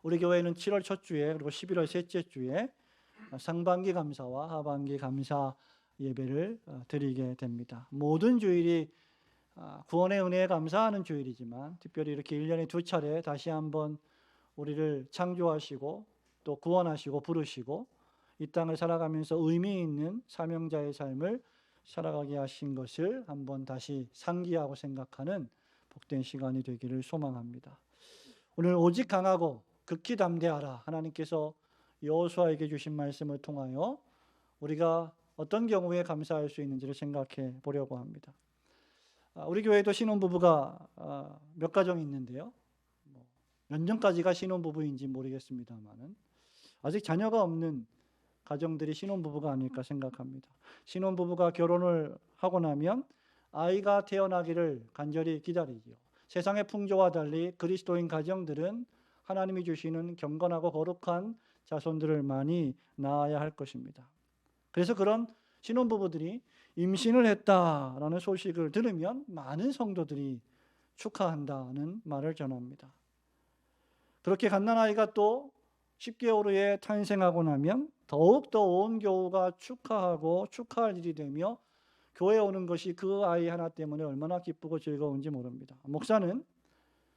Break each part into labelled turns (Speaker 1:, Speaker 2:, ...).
Speaker 1: 우리 교회는 7월 첫 주에 그리고 11월 셋째 주에 상반기 감사와 하반기 감사 예배를 드리게 됩니다. 모든 주일이 구원의 은혜에 감사하는 주일이지만 특별히 이렇게 1년에 두 차례 다시 한번 우리를 창조하시고 또 구원하시고 부르시고 이 땅을 살아가면서 의미 있는 사명자의 삶을 살아가게 하신 것을 한번 다시 상기하고 생각하는 복된 시간이 되기를 소망합니다. 오늘 오직 강하고 극히 담대하라, 하나님께서 여호수아에게 주신 말씀을 통하여 우리가 어떤 경우에 감사할 수 있는지를 생각해 보려고 합니다. 우리 교회도 신혼부부가 몇 가정이 있는데요, 몇 년까지가 신혼부부인지 모르겠습니다만은 아직 자녀가 없는 가정들이 신혼부부가 아닐까 생각합니다. 신혼부부가 결혼을 하고 나면 아이가 태어나기를 간절히 기다리죠. 세상의 풍조와 달리 그리스도인 가정들은 하나님이 주시는 경건하고 거룩한 자손들을 많이 낳아야 할 것입니다. 그래서 그런 신혼부부들이 임신을 했다라는 소식을 들으면 많은 성도들이 축하한다는 말을 전합니다. 그렇게 갓난아이가 또 10개월 후에 탄생하고 나면 더욱더 온 교우가 축하하고 축하할 일이 되며 교회에 오는 것이 그 아이 하나 때문에 얼마나 기쁘고 즐거운지 모릅니다. 목사는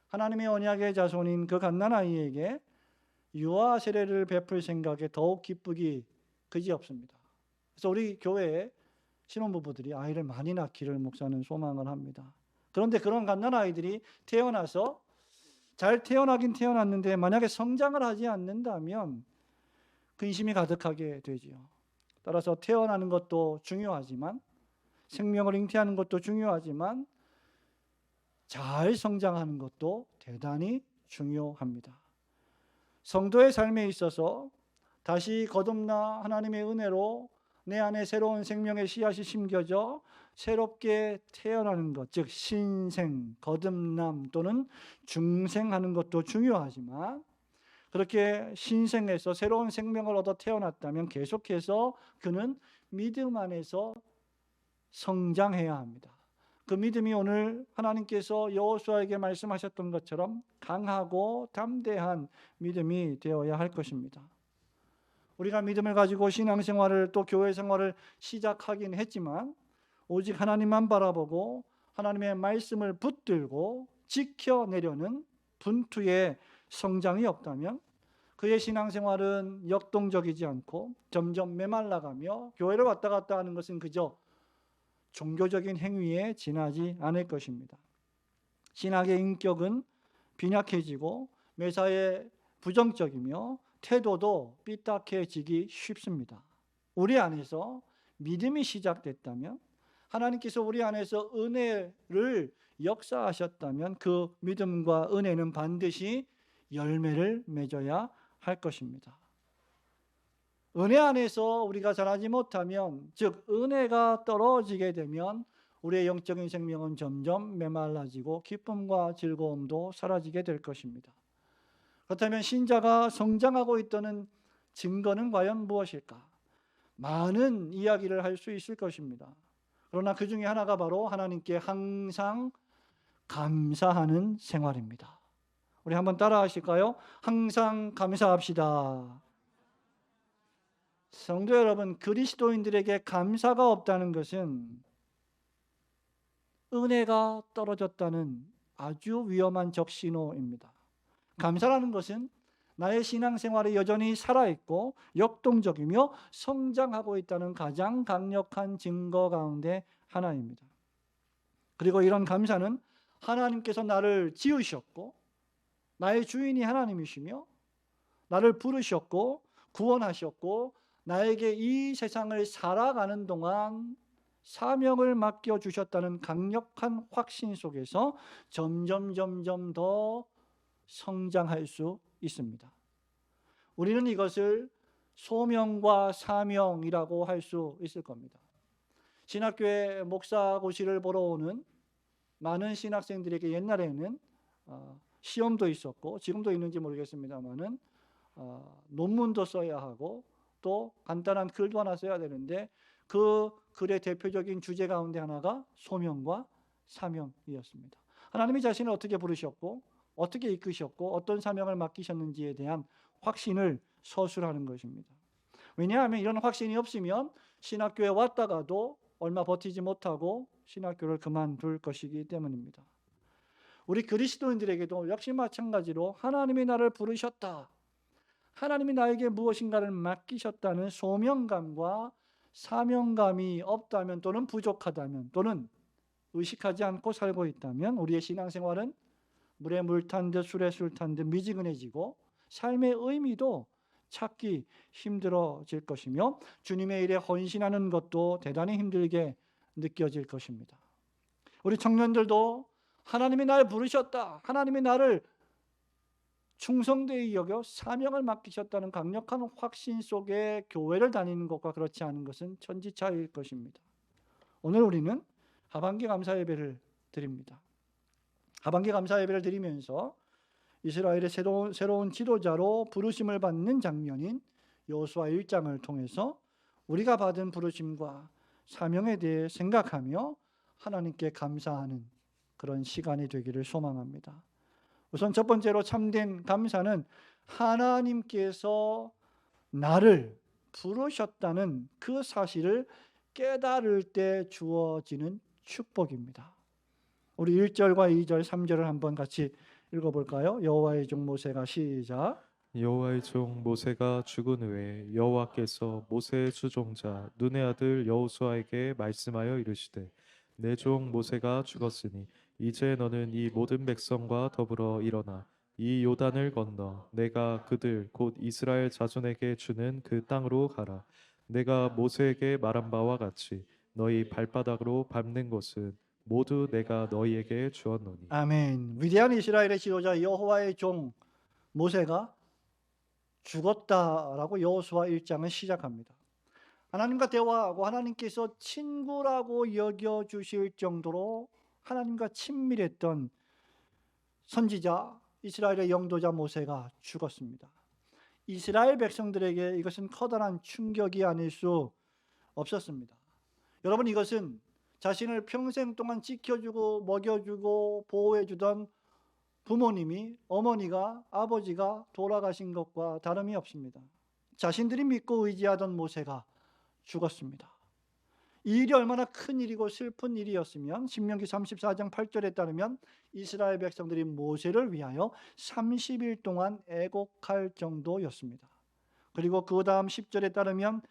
Speaker 1: 하나님의 언약의 자손인 그 갓난아이에게 유아 세례를 베풀 생각에 더욱 기쁘기 그지없습니다. 그래서 우리 교회에 신혼부부들이 아이를 많이 낳기를 목사는 소망을 합니다. 그런데 그런 갓난아이들이 태어나서 잘 태어나긴 태어났는데 만약에 성장을 하지 않는다면 근심이 가득하게 되지요. 따라서 태어나는 것도 중요하지만 생명을 잉태하는 것도 중요하지만 잘 성장하는 것도 대단히 중요합니다. 성도의 삶에 있어서 다시 거듭나 하나님의 은혜로 내 안에 새로운 생명의 씨앗이 심겨져 새롭게 태어나는 것, 즉 신생, 거듭남 또는 중생하는 것도 중요하지만 그렇게 신생해서 새로운 생명을 얻어 태어났다면 계속해서 그는 믿음 안에서 성장해야 합니다. 그 믿음이 오늘 하나님께서 여호수아에게 말씀하셨던 것처럼 강하고 담대한 믿음이 되어야 할 것입니다. 우리가 믿음을 가지고 신앙생활을 또 교회 생활을 시작하긴 했지만 오직 하나님만 바라보고 하나님의 말씀을 붙들고 지켜내려는 분투의 성장이 없다면 그의 신앙생활은 역동적이지 않고 점점 메말라가며 교회를 왔다 갔다 하는 것은 그저 종교적인 행위에 지나지 않을 것입니다. 신학의 인격은 빈약해지고 매사에 부정적이며 태도도 삐딱해지기 쉽습니다. 우리 안에서 믿음이 시작됐다면 하나님께서 우리 안에서 은혜를 역사하셨다면 그 믿음과 은혜는 반드시 열매를 맺어야 할 것입니다. 은혜 안에서 우리가 자라지 못하면, 즉 은혜가 떨어지게 되면 우리의 영적인 생명은 점점 메말라지고 기쁨과 즐거움도 사라지게 될 것입니다. 그렇다면 신자가 성장하고 있다는 증거는 과연 무엇일까? 많은 이야기를 할 수 있을 것입니다. 그러나 그 중에 하나가 바로 하나님께 항상 감사하는 생활입니다. 우리 한번 따라 하실까요? 항상 감사합시다. 성도 여러분, 그리스도인들에게 감사가 없다는 것은 은혜가 떨어졌다는 아주 위험한 적신호입니다. 감사라는 것은 나의 신앙생활이 여전히 살아있고 역동적이며 성장하고 있다는 가장 강력한 증거 가운데 하나입니다. 그리고 이런 감사는 하나님께서 나를 지으셨고 나의 주인이 하나님이시며 나를 부르셨고 구원하셨고 나에게 이 세상을 살아가는 동안 사명을 맡겨주셨다는 강력한 확신 속에서 점점 더 성장할 수 있습니다. 우리는 이것을 소명과 사명이라고 할 수 있을 겁니다. 신학교에 목사고시를 보러 오는 많은 신학생들에게 옛날에는 시험도 있었고 지금도 있는지 모르겠습니다만은 논문도 써야 하고 또 간단한 글도 하나 써야 되는데 그 글의 대표적인 주제 가운데 하나가 소명과 사명이었습니다. 하나님이 자신을 어떻게 부르셨고 어떻게 이끄셨고 어떤 사명을 맡기셨는지에 대한 확신을 서술하는 것입니다. 왜냐하면 이런 확신이 없으면 신학교에 왔다가도 얼마 버티지 못하고 신학교를 그만둘 것이기 때문입니다. 우리 그리스도인들에게도 역시 마찬가지로 하나님이 나를 부르셨다, 하나님이 나에게 무엇인가를 맡기셨다는 소명감과 사명감이 없다면, 또는 부족하다면, 또는 의식하지 않고 살고 있다면 우리의 신앙생활은 물에 물 탄 듯 술에 술 탄 듯 미지근해지고 삶의 의미도 찾기 힘들어질 것이며 주님의 일에 헌신하는 것도 대단히 힘들게 느껴질 것입니다. 우리 청년들도 하나님이 날 부르셨다, 하나님이 나를 충성되이 여겨 사명을 맡기셨다는 강력한 확신 속에 교회를 다니는 것과 그렇지 않은 것은 천지차이일 것입니다. 오늘 우리는 하반기 감사 예배를 드립니다. 하반기 감사 예배를 드리면서 이스라엘의 새로운 지도자로 부르심을 받는 장면인 여호수아 1장을 통해서 우리가 받은 부르심과 사명에 대해 생각하며 하나님께 감사하는 그런 시간이 되기를 소망합니다. 우선 첫 번째로 참된 감사는 하나님께서 나를 부르셨다는 그 사실을 깨달을 때 주어지는 축복입니다. 우리 1절과 2절, 3절을 한번 같이 읽어볼까요? 여호와의 종 모세가, 시작.
Speaker 2: 여호와의 종 모세가 죽은 후에 여호와께서 모세의 수종자 눈의 아들 여호수아에게 말씀하여 이르시되, 내 종 모세가 죽었으니 이제 너는 이 모든 백성과 더불어 일어나 이 요단을 건너 내가 그들 곧 이스라엘 자손에게 주는 그 땅으로 가라. 내가 모세에게 말한 바와 같이 너희 발바닥으로 밟는 곳은 모두 내가 너희에게 주었노니.
Speaker 1: 아멘. 위대한 이스라엘의 지도자 여호와의 종 모세가 죽었다라고 여호수아 1장은 시작합니다. 하나님과 대화하고 하나님께서 친구라고 여겨주실 정도로 하나님과 친밀했던 선지자, 이스라엘의 영도자 모세가 죽었습니다. 이스라엘 백성들에게 이것은 커다란 충격이 아닐 수 없었습니다. 여러분, 이것은 자신을 평생 동안 지켜주고 먹여주고 보호해주던 부모님이, 어머니가, 아버지가 돌아가신 것과 다름이 없습니다. 자신들이 믿고 의지하던 모세가 죽었습니다. 이 일이 얼마나 큰 일이고 슬픈 일이었으면 신명기 34장 8절에 따르면 이스라엘 백성들이 모세를 위하여 30일 동안 애곡할 정도였습니다. 그리고 그 다음 10절에 따르면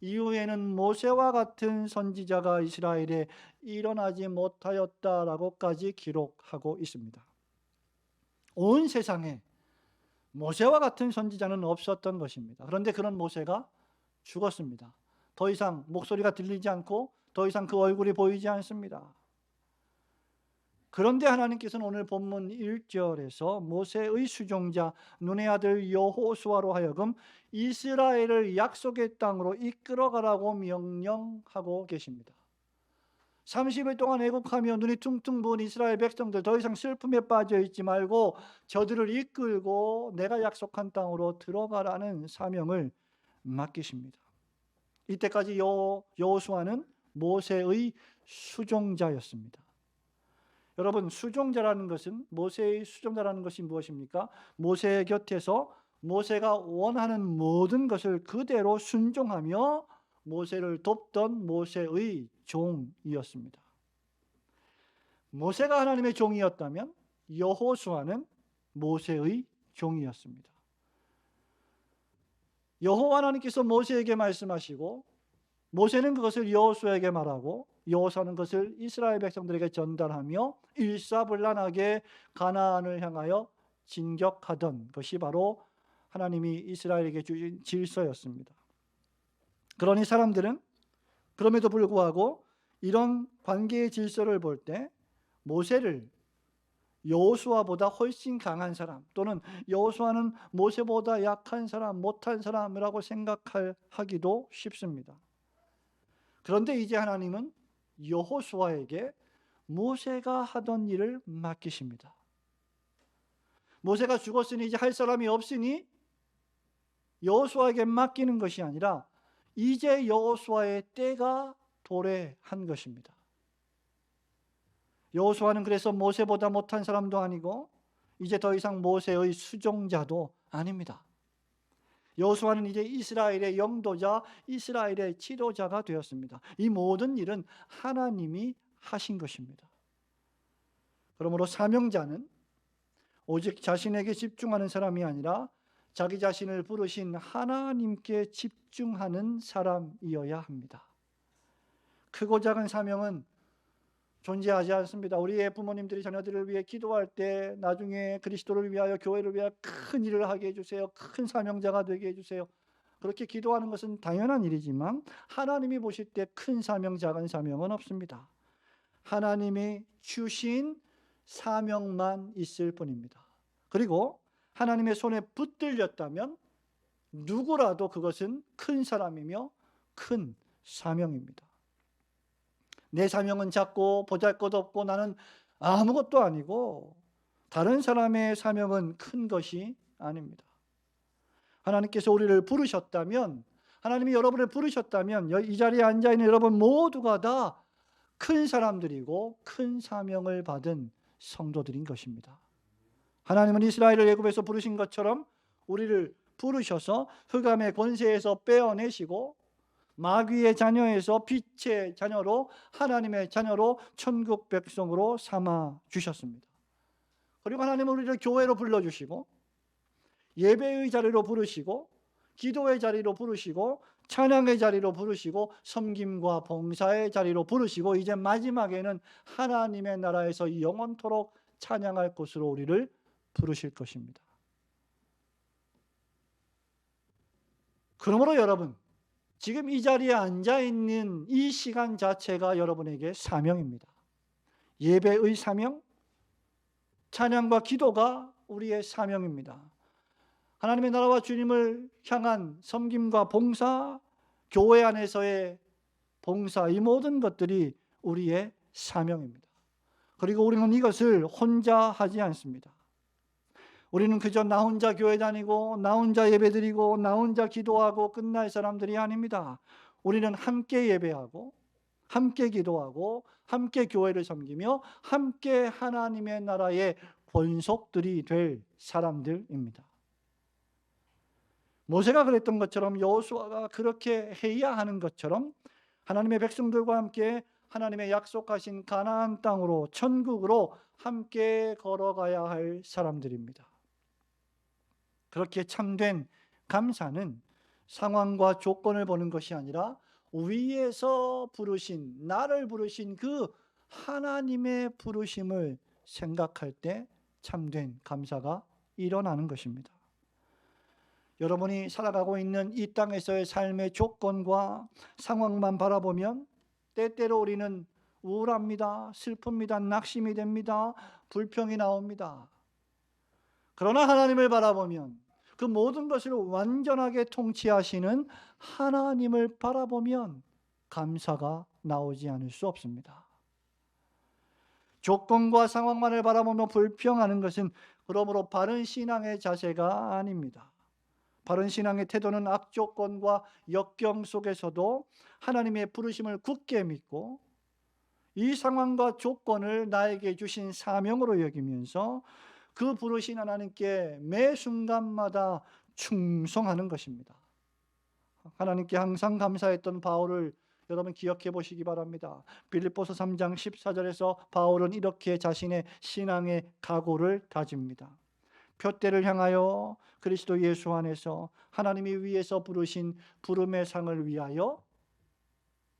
Speaker 1: 이후에는 모세와 같은 선지자가 이스라엘에 일어나지 못하였다라고까지 기록하고 있습니다. 온 세상에 모세와 같은 선지자는 없었던 것입니다. 그런데 그런 모세가 죽었습니다. 더 이상 목소리가 들리지 않고 더 이상 그 얼굴이 보이지 않습니다. 그런데 하나님께서는 오늘 본문 1절에서 모세의 수종자 눈의 아들 여호수아로 하여금 이스라엘을 약속의 땅으로 이끌어가라고 명령하고 계십니다. 30일 동안 애국하며 눈이 퉁퉁 부은 이스라엘 백성들, 더 이상 슬픔에 빠져 있지 말고 저들을 이끌고 내가 약속한 땅으로 들어가라는 사명을 맡기십니다. 이때까지 여호수아는 모세의 수종자였습니다. 여러분, 수종자라는 것은, 모세의 수종자라는 것이 무엇입니까? 모세의 곁에서 모세가 원하는 모든 것을 그대로 순종하며 모세를 돕던 모세의 종이었습니다. 모세가 하나님의 종이었다면 여호수아는 모세의 종이었습니다. 여호와 하나님께서 모세에게 말씀하시고 모세는 그것을 여호수아에게 말하고 여호수아는 그것을 이스라엘 백성들에게 전달하며 일사불란하게 가나안을 향하여 진격하던 것이 바로 하나님이 이스라엘에게 주신 질서였습니다. 그러니 사람들은 그럼에도 불구하고 이런 관계의 질서를 볼 때 모세를 여호수아보다 훨씬 강한 사람, 또는 여호수아는 모세보다 약한 사람, 못한 사람이라고 생각하기도 쉽습니다. 그런데 이제 하나님은 여호수아에게 모세가 하던 일을 맡기십니다. 모세가 죽었으니 이제 할 사람이 없으니 여호수아에게 맡기는 것이 아니라 이제 여호수아의 때가 도래한 것입니다. 여호수아는 그래서 모세보다 못한 사람도 아니고 이제 더 이상 모세의 수종자도 아닙니다. 여호수아는 이제 이스라엘의 영도자, 이스라엘의 지도자가 되었습니다. 이 모든 일은 하나님이 하신 것입니다. 그러므로 사명자는 오직 자신에게 집중하는 사람이 아니라 자기 자신을 부르신 하나님께 집중하는 사람이어야 합니다. 크고 작은 사명은 존재하지 않습니다. 우리의 부모님들이 자녀들을 위해 기도할 때 나중에 그리스도를 위하여, 교회를 위하여 큰 일을 하게 해주세요, 큰 사명자가 되게 해주세요, 그렇게 기도하는 것은 당연한 일이지만 하나님이 보실 때 큰 사명, 작은 사명은 없습니다. 하나님이 주신 사명만 있을 뿐입니다. 그리고 하나님의 손에 붙들렸다면 누구라도 그것은 큰 사람이며 큰 사명입니다. 내 사명은 작고 보잘것없고 나는 아무것도 아니고 다른 사람의 사명은 큰 것이 아닙니다. 하나님께서 우리를 부르셨다면, 하나님이 여러분을 부르셨다면 이 자리에 앉아있는 여러분 모두가 다 큰 사람들이고 큰 사명을 받은 성도들인 것입니다. 하나님은 이스라엘을 애굽에서 부르신 것처럼 우리를 부르셔서 흑암의 권세에서 빼어내시고 마귀의 자녀에서 빛의 자녀로, 하나님의 자녀로, 천국 백성으로 삼아 주셨습니다. 그리고 하나님은 우리를 교회로 불러주시고 예배의 자리로 부르시고 기도의 자리로 부르시고 찬양의 자리로 부르시고 섬김과 봉사의 자리로 부르시고 이제 마지막에는 하나님의 나라에서 영원토록 찬양할 곳으로 우리를 부르실 것입니다. 그러므로 여러분, 지금 이 자리에 앉아있는 이 시간 자체가 여러분에게 사명입니다. 예배의 사명, 찬양과 기도가 우리의 사명입니다. 하나님의 나라와 주님을 향한 섬김과 봉사, 교회 안에서의 봉사, 이 모든 것들이 우리의 사명입니다. 그리고 우리는 이것을 혼자 하지 않습니다. 우리는 그저 나 혼자 교회 다니고 나 혼자 예배드리고 나 혼자 기도하고 끝날 사람들이 아닙니다. 우리는 함께 예배하고 함께 기도하고 함께 교회를 섬기며 함께 하나님의 나라의 권속들이 될 사람들입니다. 모세가 그랬던 것처럼, 여호수아가 그렇게 해야 하는 것처럼 하나님의 백성들과 함께 하나님의 약속하신 가나안 땅으로, 천국으로 함께 걸어가야 할 사람들입니다. 그렇게 참된 감사는 상황과 조건을 보는 것이 아니라 위에서 부르신, 나를 부르신 그 하나님의 부르심을 생각할 때 참된 감사가 일어나는 것입니다. 여러분이 살아가고 있는 이 땅에서의 삶의 조건과 상황만 바라보면 때때로 우리는 우울합니다, 슬픕니다, 낙심이 됩니다, 불평이 나옵니다. 그러나 하나님을 바라보면, 그 모든 것을 완전하게 통치하시는 하나님을 바라보면 감사가 나오지 않을 수 없습니다. 조건과 상황만을 바라보며 불평하는 것은 그러므로 바른 신앙의 자세가 아닙니다. 바른 신앙의 태도는 악조건과 역경 속에서도 하나님의 부르심을 굳게 믿고 이 상황과 조건을 나에게 주신 사명으로 여기면서 그 부르신 하나님께 매 순간마다 충성하는 것입니다. 하나님께 항상 감사했던 바울을 여러분 기억해 보시기 바랍니다. 빌립보서 3장 14절에서 바울은 이렇게 자신의 신앙의 각오를 다집니다. 표대를 향하여 그리스도 예수 안에서 하나님이 위에서 부르신 부름의 상을 위하여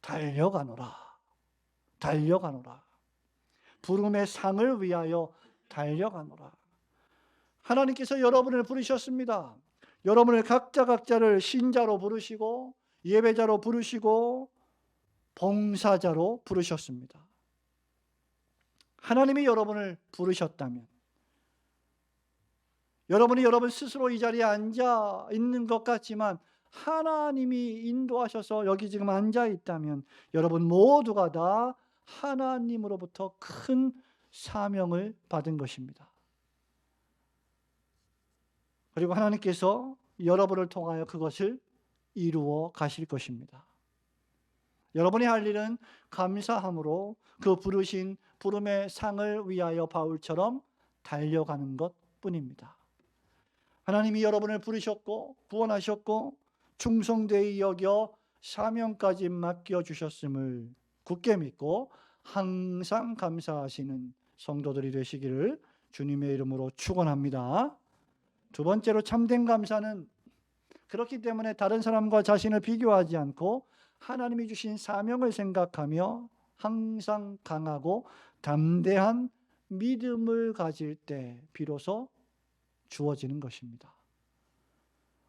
Speaker 1: 달려가노라. 달려가노라. 부름의 상을 위하여 달려가노라. 하나님께서 여러분을 부르셨습니다. 여러분을 각자를 신자로 부르시고 예배자로 부르시고 봉사자로 부르셨습니다. 하나님이 여러분을 부르셨다면, 여러분이 여러분 스스로 이 자리에 앉아 있는 것 같지만 하나님이 인도하셔서 여기 지금 앉아 있다면 여러분 모두가 다 하나님으로부터 큰 사명을 받은 것입니다. 그리고 하나님께서 여러분을 통하여 그것을 이루어 가실 것입니다. 여러분이 할 일은 감사함으로 그 부르신 부름의 상을 위하여 바울처럼 달려가는 것 뿐입니다. 하나님이 여러분을 부르셨고 구원하셨고 충성되이 여겨 사명까지 맡겨주셨음을 굳게 믿고 항상 감사하시는 성도들이 되시기를 주님의 이름으로 축원합니다. 두 번째로 참된 감사는 그렇기 때문에 다른 사람과 자신을 비교하지 않고 하나님이 주신 사명을 생각하며 항상 강하고 담대한 믿음을 가질 때 비로소 주어지는 것입니다.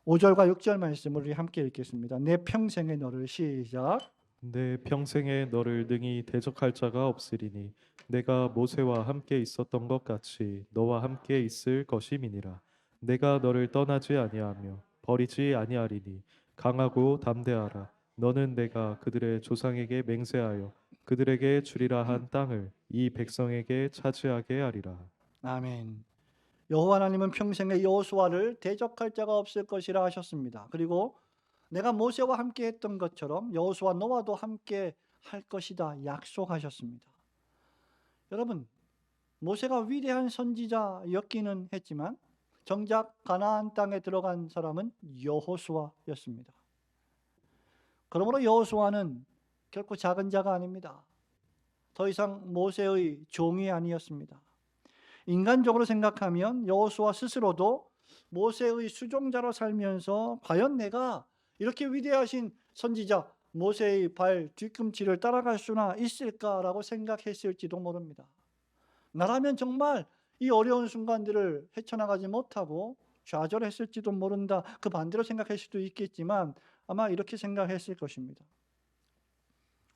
Speaker 1: 5절과 6절 말씀을 우리 함께 읽겠습니다. 내 평생의 너를 시작.
Speaker 2: 내 평생에 너를 능히 대적할 자가 없으리니 내가 모세와 함께 있었던 것 같이 너와 함께 있을 것임이니라. 내가 너를 떠나지 아니하며 버리지 아니하리니 강하고 담대하라. 너는 내가 그들의 조상에게 맹세하여 그들에게 주리라 한 땅을 이 백성에게 차지하게 하리라.
Speaker 1: 아멘. 여호와 하나님은 평생에 여호수아를 대적할 자가 없을 것이라 하셨습니다. 그리고 내가 모세와 함께 했던 것처럼 여호수아 너와도 함께 할 것이다 약속하셨습니다. 여러분, 모세가 위대한 선지자였기는 했지만 정작 가나안 땅에 들어간 사람은 여호수아였습니다. 그러므로 여호수아는 결코 작은 자가 아닙니다. 더 이상 모세의 종이 아니었습니다. 인간적으로 생각하면 여호수아 스스로도 모세의 수종자로 살면서 과연 내가 이렇게 위대하신 선지자 모세의 발 뒤꿈치를 따라갈 수나 있을까라고 생각했을지도 모릅니다. 나라면 정말 이 어려운 순간들을 헤쳐나가지 못하고 좌절했을지도 모른다. 그 반대로 생각할 수도 있겠지만 아마 이렇게 생각했을 것입니다.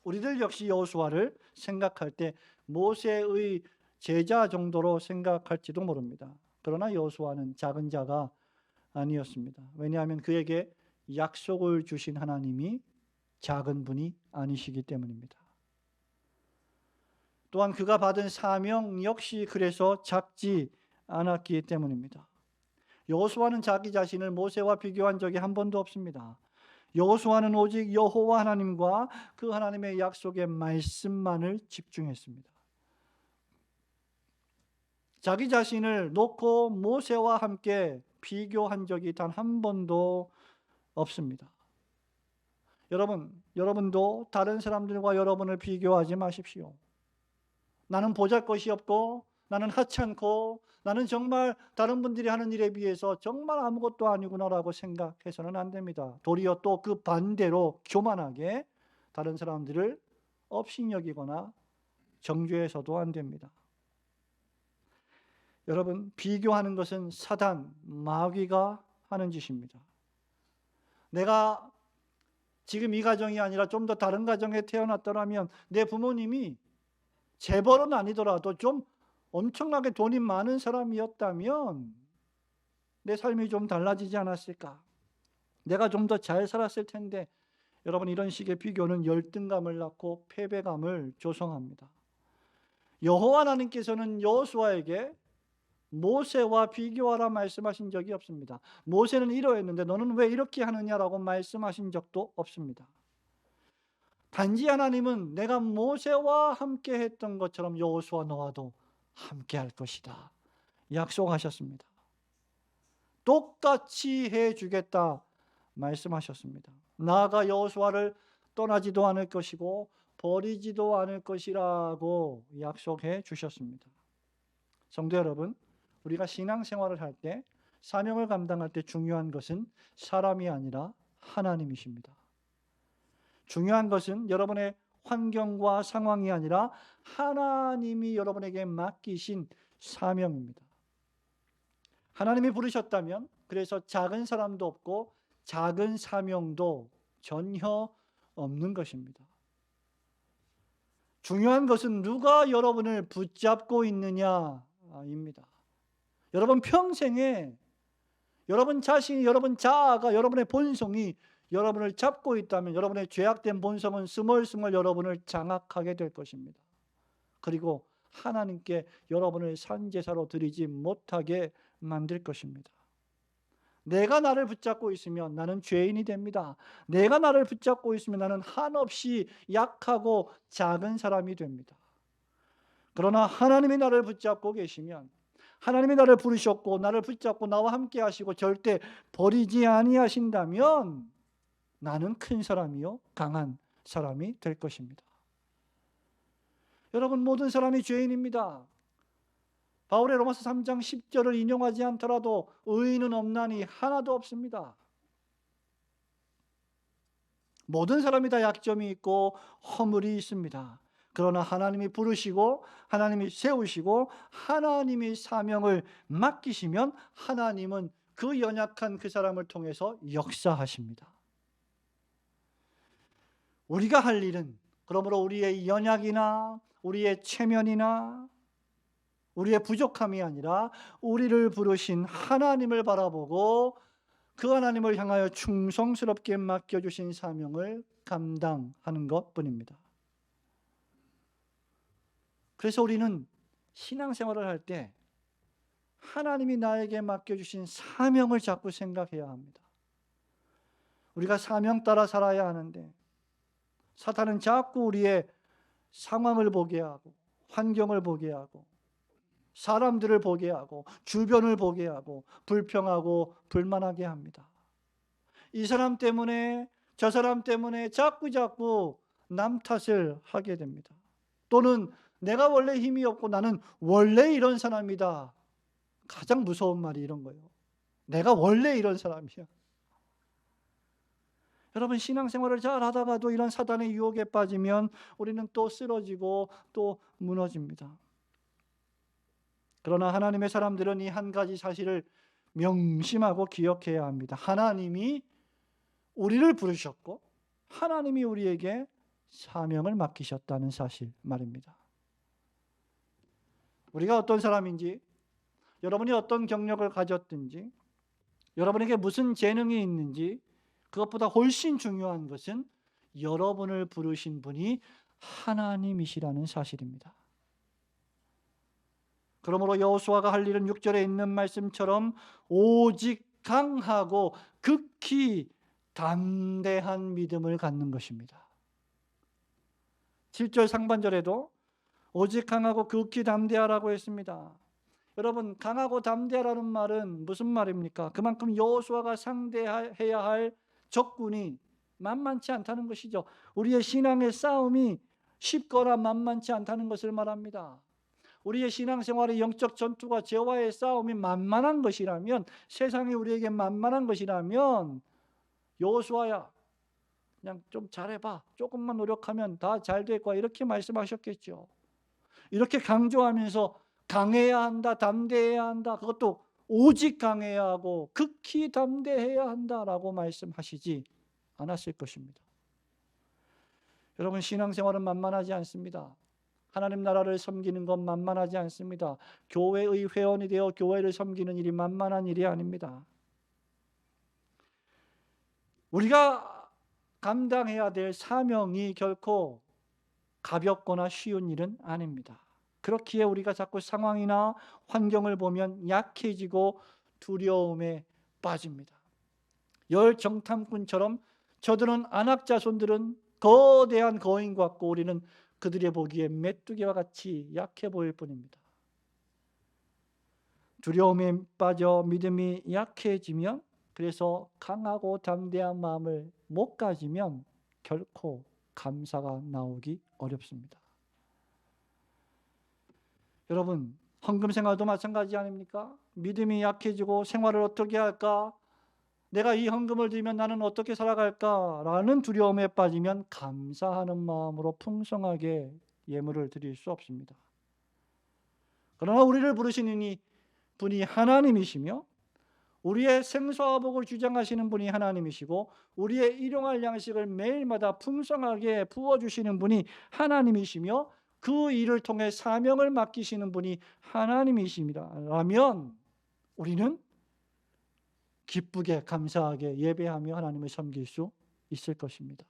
Speaker 1: 우리들 역시 여호수아를 생각할 때 모세의 제자 정도로 생각할지도 모릅니다. 그러나 여호수아는 작은 자가 아니었습니다. 왜냐하면 그에게 약속을 주신 하나님이 작은 분이 아니시기 때문입니다. 또한 그가 받은 사명 역시 그래서 작지 않았기 때문입니다. 여호수아는 자기 자신을 모세와 비교한 적이 한 번도 없습니다. 여호수아는 오직 여호와 하나님과 그 하나님의 약속의 말씀만을 집중했습니다. 자기 자신을 놓고 모세와 함께 비교한 적이 단 한 번도 없습니다. 여러분도 다른 사람들과 여러분을 비교하지 마십시오. 나는 보잘것이 없고 나는 하찮고 나는 정말 다른 분들이 하는 일에 비해서 정말 아무것도 아니구나라고 생각해서는 안 됩니다. 도리어 또 그 반대로 교만하게 다른 사람들을 업신여기거나 정죄해서도 안 됩니다. 여러분, 비교하는 것은 사단, 마귀가 하는 짓입니다. 내가 지금 이 가정이 아니라 좀 더 다른 가정에 태어났더라면 내 부모님이 재벌은 아니더라도 좀 엄청나게 돈이 많은 사람이었다면 내 삶이 좀 달라지지 않았을까? 내가 좀 더 잘 살았을 텐데. 여러분, 이런 식의 비교는 열등감을 낳고 패배감을 조성합니다. 여호와 하나님께서는 여호수아에게 모세와 비교하라 말씀하신 적이 없습니다. 모세는 이러했는데 너는 왜 이렇게 하느냐라고 말씀하신 적도 없습니다. 단지 하나님은 내가 모세와 함께 했던 것처럼 여호수아 너와도 함께 할 것이다 약속하셨습니다. 똑같이 해주겠다 말씀하셨습니다. 나아가 여호수아를 떠나지도 않을 것이고 버리지도 않을 것이라고 약속해 주셨습니다. 성도 여러분, 우리가 신앙생활을 할 때, 사명을 감당할 때 중요한 것은 사람이 아니라 하나님이십니다. 중요한 것은 여러분의 환경과 상황이 아니라 하나님이 여러분에게 맡기신 사명입니다. 하나님이 부르셨다면 그래서 작은 사람도 없고 작은 사명도 전혀 없는 것입니다. 중요한 것은 누가 여러분을 붙잡고 있느냐입니다. 여러분 평생에 여러분 자신이, 여러분 자아가, 여러분의 본성이 여러분을 잡고 있다면 여러분의 죄악된 본성은 스멀스멀 여러분을 장악하게 될 것입니다. 그리고 하나님께 여러분을 산제사로 드리지 못하게 만들 것입니다. 내가 나를 붙잡고 있으면 나는 죄인이 됩니다. 내가 나를 붙잡고 있으면 나는 한없이 약하고 작은 사람이 됩니다. 그러나 하나님이 나를 붙잡고 계시면, 하나님이 나를 부르셨고 나를 붙잡고 나와 함께 하시고 절대 버리지 아니하신다면 나는 큰 사람이요 강한 사람이 될 것입니다. 여러분, 모든 사람이 죄인입니다. 바울의 로마서 3장 10절을 인용하지 않더라도 의인은 없나니 하나도 없습니다. 모든 사람이 다 약점이 있고 허물이 있습니다. 그러나 하나님이 부르시고 하나님이 세우시고 하나님이 사명을 맡기시면 하나님은 그 연약한 그 사람을 통해서 역사하십니다. 우리가 할 일은 그러므로 우리의 연약이나 우리의 체면이나 우리의 부족함이 아니라 우리를 부르신 하나님을 바라보고 그 하나님을 향하여 충성스럽게 맡겨주신 사명을 감당하는 것뿐입니다. 그래서 우리는 신앙생활을 할 때 하나님이 나에게 맡겨주신 사명을 자꾸 생각해야 합니다. 우리가 사명 따라 살아야 하는데 사탄은 자꾸 우리의 상황을 보게 하고 환경을 보게 하고 사람들을 보게 하고 주변을 보게 하고 불평하고 불만하게 합니다. 이 사람 때문에 저 사람 때문에 자꾸 남 탓을 하게 됩니다. 또는 내가 원래 힘이 없고 나는 원래 이런 사람이다. 가장 무서운 말이 이런 거예요. 내가 원래 이런 사람이야. 여러분, 신앙생활을 잘 하다가도 이런 사단의 유혹에 빠지면 우리는 또 쓰러지고 또 무너집니다. 그러나 하나님의 사람들은 이 한 가지 사실을 명심하고 기억해야 합니다. 하나님이 우리를 부르셨고 하나님이 우리에게 사명을 맡기셨다는 사실 말입니다. 우리가 어떤 사람인지, 여러분이 어떤 경력을 가졌든지, 여러분에게 무슨 재능이 있는지, 그것보다 훨씬 중요한 것은 여러분을 부르신 분이 하나님이시라는 사실입니다. 그러므로 여호수아가 할 일은 6절에 있는 말씀처럼 오직 강하고 극히 담대한 믿음을 갖는 것입니다. 7절 상반절에도 오직 강하고 극히 담대하라고 했습니다. 여러분, 강하고 담대하라는 말은 무슨 말입니까? 그만큼 여호수아가 상대해야 할 적군이 만만치 않다는 것이죠. 우리의 신앙의 싸움이 쉽거나 만만치 않다는 것을 말합니다. 우리의 신앙생활의 영적 전투가 죄와의 싸움이 만만한 것이라면, 세상이 우리에게 만만한 것이라면 여호수아야 그냥 좀 잘해봐, 조금만 노력하면 다 잘 될 거야, 이렇게 말씀하셨겠죠. 이렇게 강조하면서 강해야 한다, 담대해야 한다, 그것도 오직 강해야 하고 극히 담대해야 한다라고 말씀하시지 않았을 것입니다. 여러분, 신앙생활은 만만하지 않습니다. 하나님 나라를 섬기는 건 만만하지 않습니다. 교회의 회원이 되어 교회를 섬기는 일이 만만한 일이 아닙니다. 우리가 감당해야 될 사명이 결코 가볍거나 쉬운 일은 아닙니다. 그렇기에 우리가 자꾸 상황이나 환경을 보면 약해지고 두려움에 빠집니다. 열정탐꾼처럼 저들은 안악자손들은 거대한 거인 같고 우리는 그들의 보기에 메뚜기와 같이 약해 보일 뿐입니다. 두려움에 빠져 믿음이 약해지면, 그래서 강하고 담대한 마음을 못 가지면 결코 감사가 나오기 어렵습니다. 여러분, 헌금 생활도 마찬가지 아닙니까? 믿음이 약해지고 생활을 어떻게 할까? 내가 이 헌금을 드리면 나는 어떻게 살아갈까라는 두려움에 빠지면 감사하는 마음으로 풍성하게 예물을 드릴 수 없습니다. 그러나 우리를 부르시는 이 분이 하나님이시며 우리의 생사와 복을 주장하시는 분이 하나님이시고 우리의 일용할 양식을 매일마다 풍성하게 부어주시는 분이 하나님이시며 그 일을 통해 사명을 맡기시는 분이 하나님이십니다라면 우리는 기쁘게 감사하게 예배하며 하나님을 섬길 수 있을 것입니다.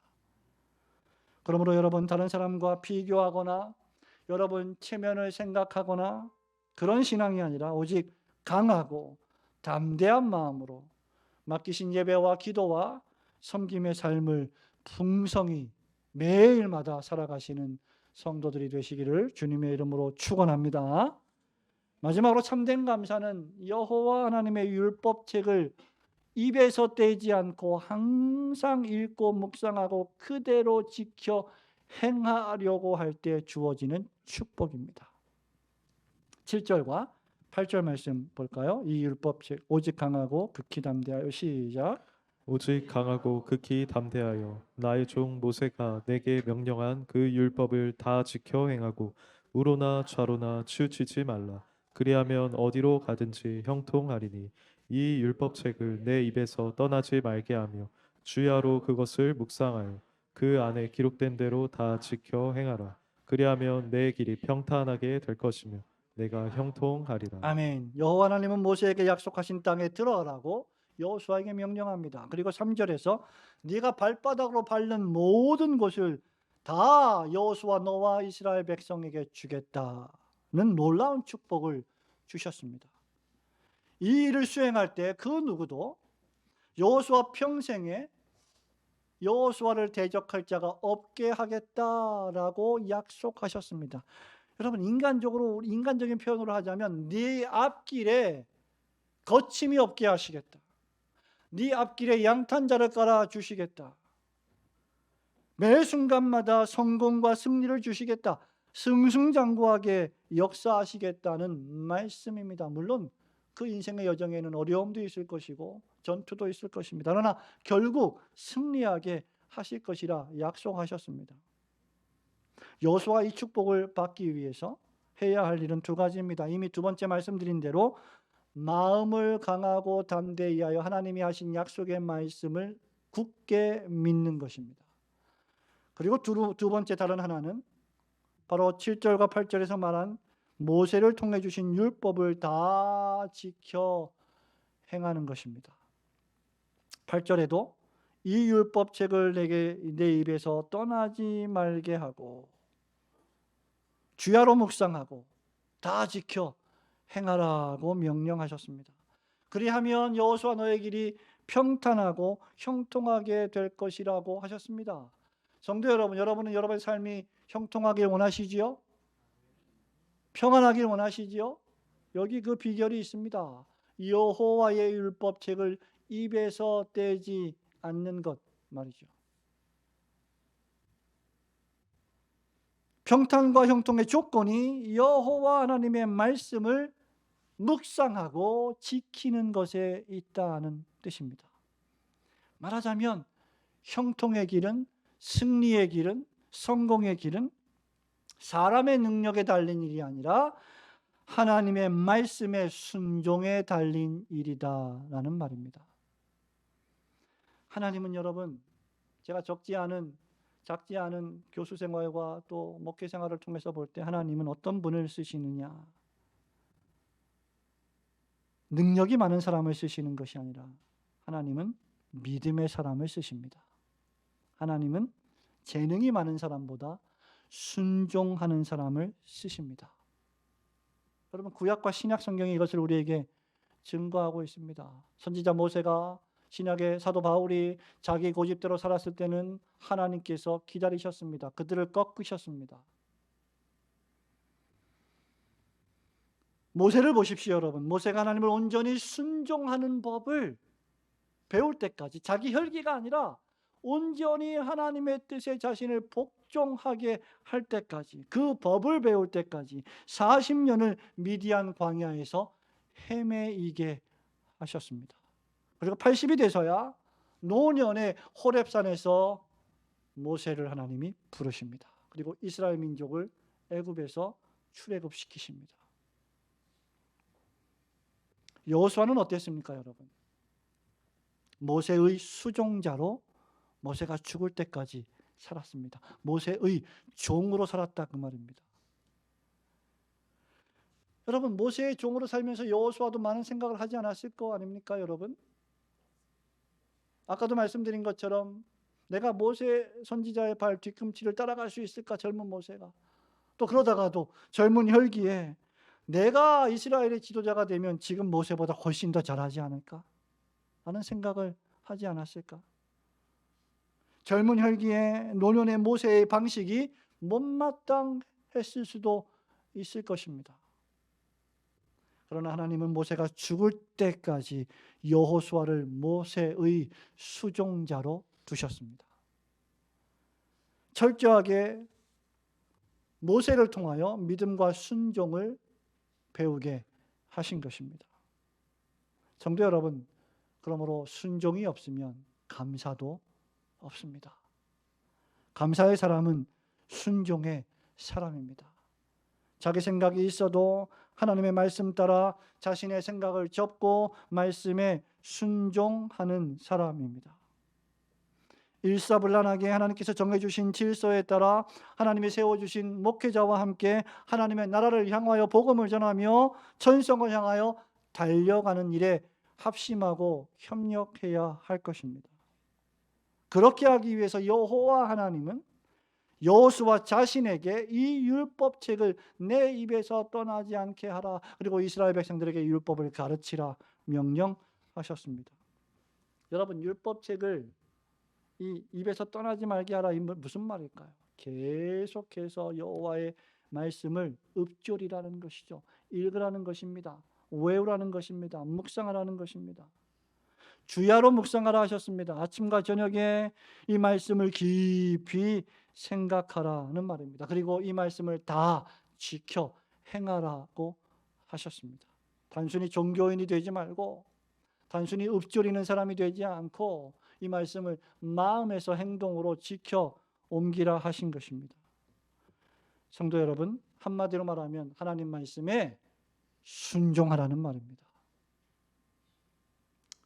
Speaker 1: 그러므로 여러분, 다른 사람과 비교하거나 여러분 체면을 생각하거나 그런 신앙이 아니라 오직 강하고 담대한 마음으로 맡기신 예배와 기도와 섬김의 삶을 풍성히 매일마다 살아가시는 성도들이 되시기를 주님의 이름으로 축원합니다. 마지막으로 참된 감사는 여호와 하나님의 율법책을 입에서 떼지 않고 항상 읽고 묵상하고 그대로 지켜 행하려고 할 때 주어지는 축복입니다. 7절과 8절 말씀 볼까요? 이 율법책 오직 강하고 극히 담대하여 시작.
Speaker 2: 오직 강하고 극히 담대하여 나의 종 모세가 내게 명령한 그 율법을 다 지켜 행하고 우로나 좌로나 치우치지 말라. 그리하면 어디로 가든지 형통하리니 이 율법책을 내 입에서 떠나지 말게 하며 주야로 그것을 묵상하여 그 안에 기록된 대로 다 지켜 행하라. 그리하면 내 길이 평탄하게 될 것이며 내가 형통하리라.
Speaker 1: 아멘. 여호와 하나님은 모세에게 약속하신 땅에 들어가라고 여호수아에게 명령합니다. 그리고 3절에서 네가 발바닥으로 밟는 모든 곳을 다 여호수아 너와 이스라엘 백성에게 주겠다는 놀라운 축복을 주셨습니다. 이 일을 수행할 때 그 누구도 여호수아 평생에 여호수아를 대적할 자가 없게 하겠다라고 약속하셨습니다. 여러분, 인간적인 표현으로 하자면 네 앞길에 거침이 없게 하시겠다. 네 앞길에 양탄자를 깔아 주시겠다. 매 순간마다 성공과 승리를 주시겠다. 승승장구하게 역사하시겠다는 말씀입니다. 물론 그 인생의 여정에는 어려움도 있을 것이고 전투도 있을 것입니다. 그러나 결국 승리하게 하실 것이라 약속하셨습니다. 여호수아 이 축복을 받기 위해서 해야 할 일은 두 가지입니다. 이미 두 번째 말씀드린 대로 마음을 강하고 담대히 하여 하나님이 하신 약속의 말씀을 굳게 믿는 것입니다. 그리고 두 번째 다른 하나는 바로 7절과 8절에서 말한 모세를 통해 주신 율법을 다 지켜 행하는 것입니다. 8절에도 이 율법책을 내 입에서 떠나지 말게 하고 주야로 묵상하고 다 지켜 행하라고 명령하셨습니다. 그리하면 여호수아 너의 길이 평탄하고 형통하게 될 것이라고 하셨습니다. 성도 여러분, 여러분은 여러분의 삶이 형통하길 원하시지요? 평안하길 원하시지요? 여기 그 비결이 있습니다. 여호와의 율법책을 입에서 떼지 않는 것 말이죠. 평탄과 형통의 조건이 여호와 하나님의 말씀을 묵상하고 지키는 것에 있다는 뜻입니다. 말하자면 형통의 길은, 승리의 길은, 성공의 길은 사람의 능력에 달린 일이 아니라 하나님의 말씀의 순종에 달린 일이다라는 말입니다. 하나님은 여러분, 제가 작지 않은 교수 생활과 또 목회 생활을 통해서 볼 때 하나님은 어떤 분을 쓰시느냐, 능력이 많은 사람을 쓰시는 것이 아니라 하나님은 믿음의 사람을 쓰십니다. 하나님은 재능이 많은 사람보다 순종하는 사람을 쓰십니다. 여러분, 구약과 신약 성경이 이것을 우리에게 증거하고 있습니다. 선지자 모세가, 신약의 사도 바울이 자기 고집대로 살았을 때는 하나님께서 기다리셨습니다. 그들을 꺾으셨습니다. 모세를 보십시오, 여러분. 모세가 하나님을 온전히 순종하는 법을 배울 때까지, 자기 혈기가 아니라 온전히 하나님의 뜻에 자신을 복종하게 할 때까지, 그 법을 배울 때까지 40년을 미디안 광야에서 헤매이게 하셨습니다. 그리고 80이 돼서야 노년의 호렙산에서 모세를 하나님이 부르십니다. 그리고 이스라엘 민족을 애굽에서 출애굽시키십니다. 여호수아는 어땠습니까, 여러분? 모세의 수종자로 모세가 죽을 때까지 살았습니다. 모세의 종으로 살았다, 그 말입니다. 여러분, 모세의 종으로 살면서 여호수아도 많은 생각을 하지 않았을 거 아닙니까, 여러분? 아까도 말씀드린 것처럼 내가 모세 선지자의 발 뒤꿈치를 따라갈 수 있을까, 젊은 모세가. 또 그러다가도 젊은 혈기에 내가 이스라엘의 지도자가 되면 지금 모세보다 훨씬 더 잘하지 않을까 하는 생각을 하지 않았을까? 젊은 혈기에 노년의 모세의 방식이 못마땅했을 수도 있을 것입니다. 그러나 하나님은 모세가 죽을 때까지 여호수아를 모세의 수종자로 두셨습니다. 철저하게 모세를 통하여 믿음과 순종을 배우게 하신 것입니다. 성도 여러분, 그러므로 순종이 없으면 감사도 없습니다. 감사의 사람은 순종의 사람입니다. 자기 생각이 있어도 하나님의 말씀 따라 자신의 생각을 접고 말씀에 순종하는 사람입니다. 일사불란하게 하나님께서 정해주신 질서에 따라 하나님이 세워주신 목회자와 함께 하나님의 나라를 향하여 복음을 전하며 천성을 향하여 달려가는 일에 합심하고 협력해야 할 것입니다. 그렇게 하기 위해서 여호와 하나님은 여호수아 자신에게 이 율법책을 내 입에서 떠나지 않게 하라, 그리고 이스라엘 백성들에게 율법을 가르치라 명령하셨습니다. 여러분, 율법책을 이 입에서 떠나지 말게 하라, 이 무슨 말일까요? 계속해서 여호와의 말씀을 읊조리라는 것이죠. 읽으라는 것입니다. 외우라는 것입니다. 묵상하라는 것입니다. 주야로 묵상하라 하셨습니다. 아침과 저녁에 이 말씀을 깊이 생각하라는 말입니다. 그리고 이 말씀을 다 지켜 행하라고 하셨습니다. 단순히 종교인이 되지 말고, 단순히 읊조리는 사람이 되지 않고 이 말씀을 마음에서 행동으로 지켜 옮기라 하신 것입니다. 성도 여러분, 한마디로 말하면 하나님 말씀에 순종하라는 말입니다.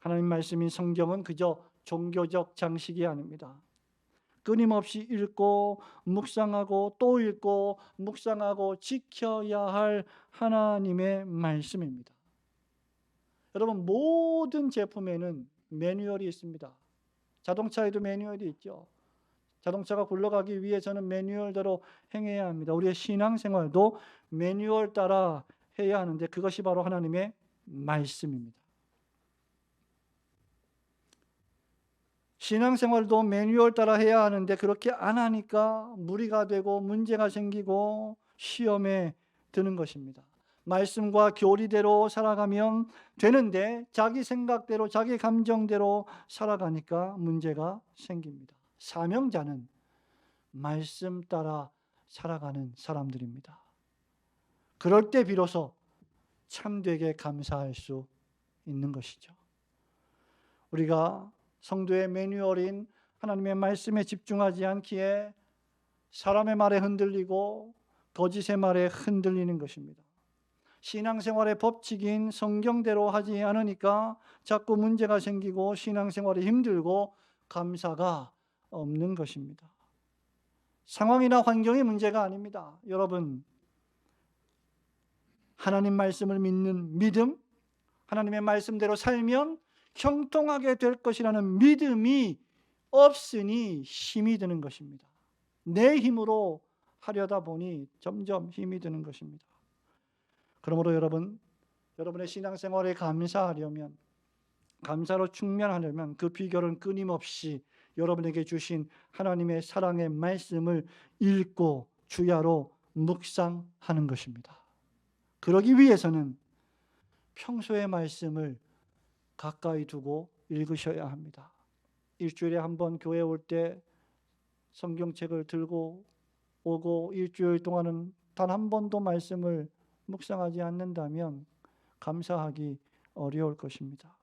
Speaker 1: 하나님 말씀인 성경은 그저 종교적 장식이 아닙니다. 끊임없이 읽고 묵상하고 또 읽고 묵상하고 지켜야 할 하나님의 말씀입니다. 여러분, 모든 제품에는 매뉴얼이 있습니다. 자동차에도 매뉴얼이 있죠. 자동차가 굴러가기 위해서는 매뉴얼대로 행해야 합니다. 우리의 신앙생활도 매뉴얼 따라 해야 하는데 그것이 바로 하나님의 말씀입니다. 신앙생활도 매뉴얼 따라 해야 하는데 그렇게 안 하니까 무리가 되고 문제가 생기고 시험에 드는 것입니다. 말씀과 교리대로 살아가면 되는데 자기 생각대로 자기 감정대로 살아가니까 문제가 생깁니다. 사명자는 말씀 따라 살아가는 사람들입니다. 그럴 때 비로소 참되게 감사할 수 있는 것이죠. 우리가 성도의 매뉴얼인 하나님의 말씀에 집중하지 않기에 사람의 말에 흔들리고 거짓의 말에 흔들리는 것입니다. 신앙생활의 법칙인 성경대로 하지 않으니까 자꾸 문제가 생기고 신앙생활이 힘들고 감사가 없는 것입니다. 상황이나 환경이 문제가 아닙니다. 여러분, 하나님 말씀을 믿는 믿음, 하나님의 말씀대로 살면 형통하게 될 것이라는 믿음이 없으니 힘이 드는 것입니다. 내 힘으로 하려다 보니 점점 힘이 드는 것입니다. 그러므로 여러분의 신앙생활에 감사하려면, 감사로 충만하려면 그 비결은 끊임없이 여러분에게 주신 하나님의 사랑의 말씀을 읽고 주야로 묵상하는 것입니다. 그러기 위해서는 평소의 말씀을 가까이 두고 읽으셔야 합니다. 일주일에 한 번 교회 올 때 성경책을 들고 오고 일주일 동안은 단 한 번도 말씀을 묵상하지 않는다면 감사하기 어려울 것입니다.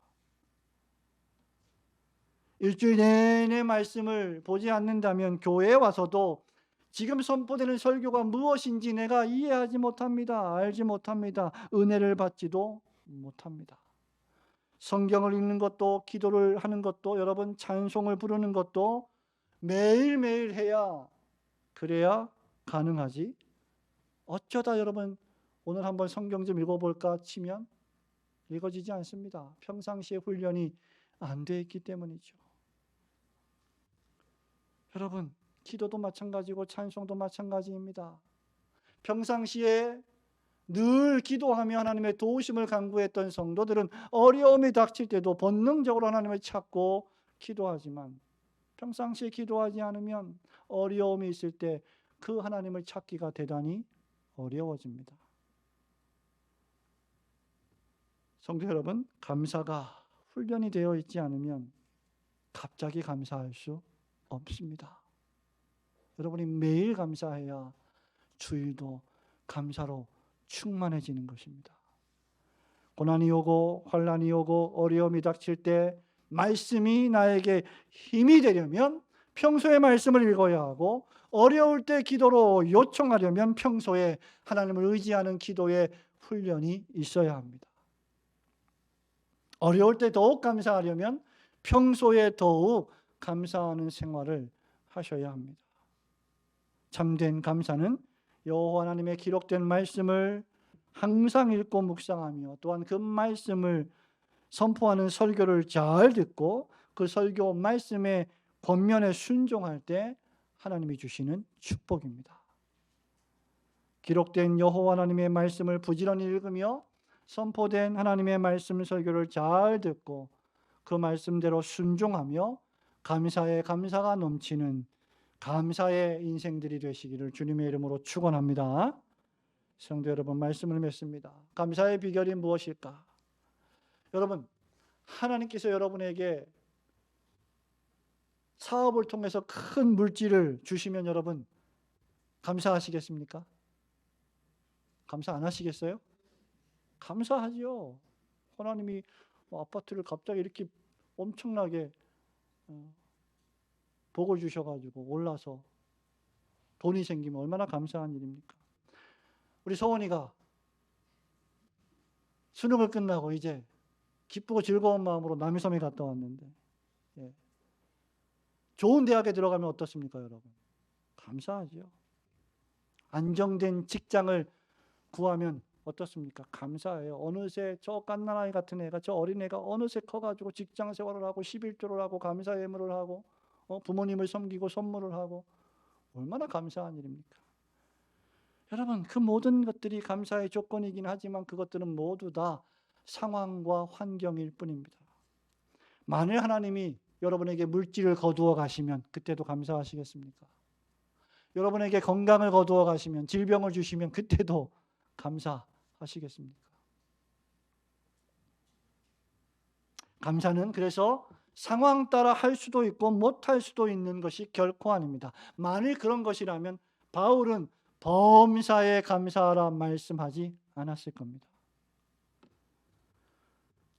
Speaker 1: 일주일 내내 말씀을 보지 않는다면 교회에 와서도 지금 선포되는 설교가 무엇인지 내가 이해하지 못합니다. 알지 못합니다. 은혜를 받지도 못합니다. 성경을 읽는 것도, 기도를 하는 것도, 여러분 찬송을 부르는 것도 매일매일 해야, 그래야 가능하지. 어쩌다 여러분 오늘 한번 성경 좀 읽어볼까 치면 읽어지지 않습니다. 평상시에 훈련이 안 돼 있기 때문이죠. 여러분, 기도도 마찬가지고 찬송도 마찬가지입니다. 평상시에 늘 기도하며 하나님의 도우심을 간구했던 성도들은 어려움이 닥칠 때도 본능적으로 하나님을 찾고 기도하지만 평상시에 기도하지 않으면 어려움이 있을 때 그 하나님을 찾기가 대단히 어려워집니다. 성도 여러분, 감사가 훈련이 되어 있지 않으면 갑자기 감사할 수 없습니다. 여러분이 매일 감사해야 주일도 감사로 충만해지는 것입니다. 고난이 오고 환난이 오고 어려움이 닥칠 때 말씀이 나에게 힘이 되려면 평소에 말씀을 읽어야 하고, 어려울 때 기도로 요청하려면 평소에 하나님을 의지하는 기도의 훈련이 있어야 합니다. 어려울 때 더욱 감사하려면 평소에 더욱 감사하는 생활을 하셔야 합니다. 참된 감사는 여호와 하나님의 기록된 말씀을 항상 읽고 묵상하며, 또한 그 말씀을 선포하는 설교를 잘 듣고 그 설교 말씀의 권면에 순종할 때 하나님이 주시는 축복입니다. 기록된 여호와 하나님의 말씀을 부지런히 읽으며 선포된 하나님의 말씀 설교를 잘 듣고 그 말씀대로 순종하며 감사에 감사가 넘치는 감사의 인생들이 되시기를 주님의 이름으로 축원합니다. 성도 여러분, 말씀을 맺습니다. 감사의 비결이 무엇일까? 여러분, 하나님께서 여러분에게 사업을 통해서 큰 물질을 주시면 여러분 감사하시겠습니까? 감사 안 하시겠어요? 감사하지요. 하나님이 아파트를 갑자기 이렇게 엄청나게 복을 주셔가지고 올라서 돈이 생기면 얼마나 감사한 일입니까? 우리 서원이가 수능을 끝나고 이제 기쁘고 즐거운 마음으로 남이섬에 갔다 왔는데, 좋은 대학에 들어가면 어떻습니까, 여러분? 감사하죠. 안정된 직장을 구하면 어떻습니까? 감사해요. 어느새 저 갓난아이 같은 애가, 저 어린애가 어느새 커가지고 직장 생활을 하고 11조를 하고 감사 예물을 하고 부모님을 섬기고 선물을 하고, 얼마나 감사한 일입니까? 여러분, 그 모든 것들이 감사의 조건이긴 하지만 그것들은 모두 다 상황과 환경일 뿐입니다. 만일 하나님이 여러분에게 물질을 거두어 가시면 그때도 감사하시겠습니까? 여러분에게 건강을 거두어 가시면, 질병을 주시면 그때도 감사하시겠습니까? 감사는 그래서 상황 따라 할 수도 있고 못할 수도 있는 것이 결코 아닙니다. 만일 그런 것이라면 바울은 범사에 감사하라 말씀하지 않았을 겁니다.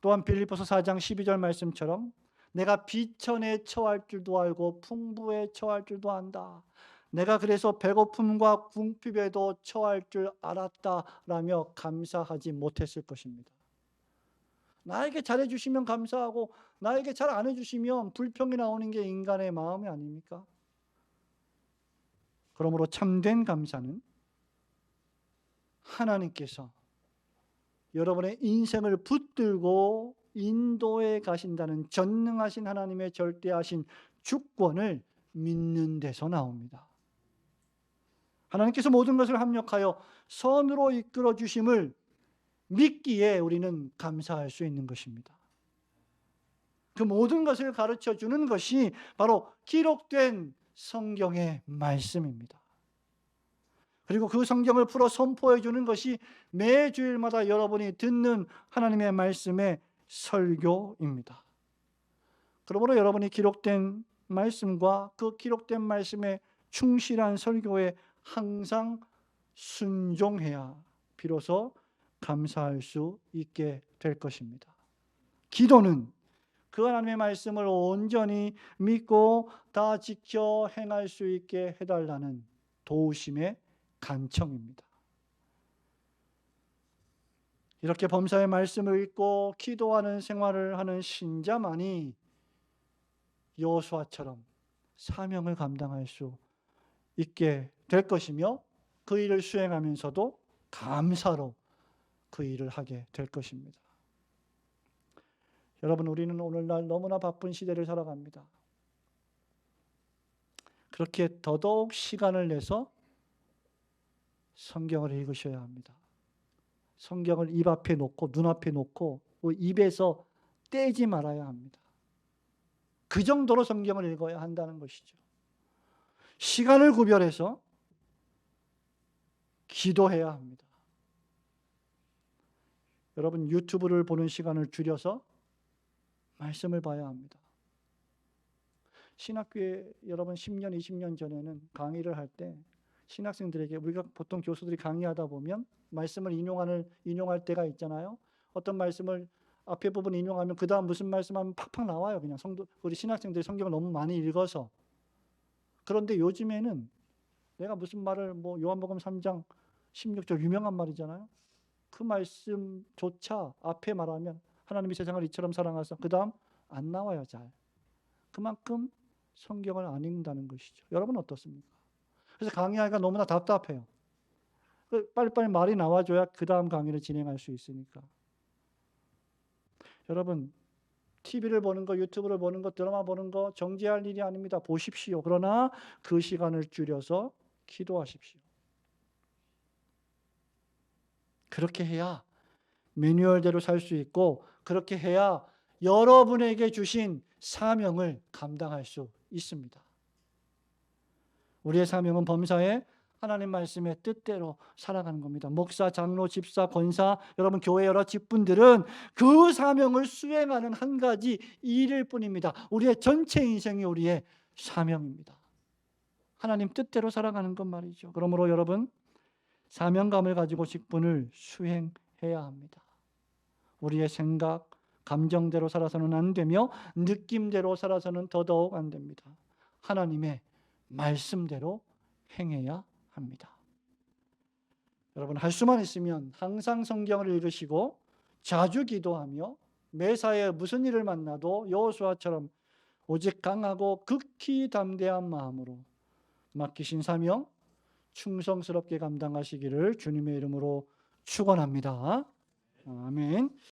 Speaker 1: 또한 빌립보서 4장 12절 말씀처럼 내가 비천에 처할 줄도 알고 풍부에 처할 줄도 안다. 내가 그래서 배고픔과 궁핍에도 처할 줄 알았다라며 감사하지 못했을 것입니다. 나에게 잘해주시면 감사하고 나에게 잘 안 해주시면 불평이 나오는 게 인간의 마음이 아닙니까? 그러므로 참된 감사는 하나님께서 여러분의 인생을 붙들고 인도해 가신다는 전능하신 하나님의 절대하신 주권을 믿는 데서 나옵니다. 하나님께서 모든 것을 합력하여 선으로 이끌어 주심을 믿기에 우리는 감사할 수 있는 것입니다. 그 모든 것을 가르쳐 주는 것이 바로 기록된 성경의 말씀입니다. 그리고 그 성경을 풀어 선포해 주는 것이 매 주일마다 여러분이 듣는 하나님의 말씀의 설교입니다. 그러므로 여러분이 기록된 말씀과 그 기록된 말씀에 충실한 설교에 항상 순종해야 비로소 감사할 수 있게 될 것입니다. 기도는 그 하나님의 말씀을 온전히 믿고 다 지켜 행할 수 있게 해달라는 도우심의 간청입니다. 이렇게 범사의 말씀을 읽고 기도하는 생활을 하는 신자만이 여호수아처럼 사명을 감당할 수 있게 될 것이며, 그 일을 수행하면서도 감사로 그 일을 하게 될 것입니다. 여러분, 우리는 오늘날 너무나 바쁜 시대를 살아갑니다. 그렇게 더더욱 시간을 내서 성경을 읽으셔야 합니다. 성경을 입 앞에 놓고 눈앞에 놓고 입에서 떼지 말아야 합니다. 그 정도로 성경을 읽어야 한다는 것이죠. 시간을 구별해서 기도해야 합니다. 여러분 유튜브를 보는 시간을 줄여서 말씀을 봐야 합니다. 신학교에 여러분 10년, 20년 전에는 강의를 할 때 신학생들에게 우리가 보통 교수들이 강의하다 보면 말씀을 인용할 때가 있잖아요. 어떤 말씀을 앞에 부분 인용하면 그 다음 무슨 말씀하면 팍팍 나와요. 그냥 우리 신학생들이 성경을 너무 많이 읽어서. 그런데 요즘에는 내가 무슨 말을 요한복음 3장 16절 유명한 말이잖아요. 그 말씀조차 앞에 말하면 하나님이 세상을 이처럼 사랑하사 그 다음 안 나와요. 잘. 그만큼 성경을 안 읽는다는 것이죠. 여러분 어떻습니까? 그래서 강의하기가 너무나 답답해요. 빨리빨리 말이 나와줘야 그 다음 강의를 진행할 수 있으니까. 여러분 TV를 보는 거, 유튜브를 보는 거, 드라마 보는 거 정지할 일이 아닙니다. 보십시오. 그러나 그 시간을 줄여서 기도하십시오. 그렇게 해야 매뉴얼대로 살 수 있고 그렇게 해야 여러분에게 주신 사명을 감당할 수 있습니다. 우리의 사명은 범사에 하나님 말씀의 뜻대로 살아가는 겁니다. 목사, 장로, 집사, 권사, 여러분 교회 여러 직분들은 그 사명을 수행하는 한 가지 일일 뿐입니다. 우리의 전체 인생이 우리의 사명입니다. 하나님 뜻대로 살아가는 것 말이죠. 그러므로 여러분 사명감을 가지고 직분을 수행해야 합니다. 우리의 생각, 감정대로 살아서는 안 되며 느낌대로 살아서는 더더욱 안 됩니다. 하나님의 말씀대로 행해야 합니다. 여러분 할 수만 있으면 항상 성경을 읽으시고 자주 기도하며 매사에 무슨 일을 만나도 여호수아처럼 오직 강하고 극히 담대한 마음으로 맡기신 사명 충성스럽게 감당하시기를 주님의 이름으로 축원합니다. 아멘.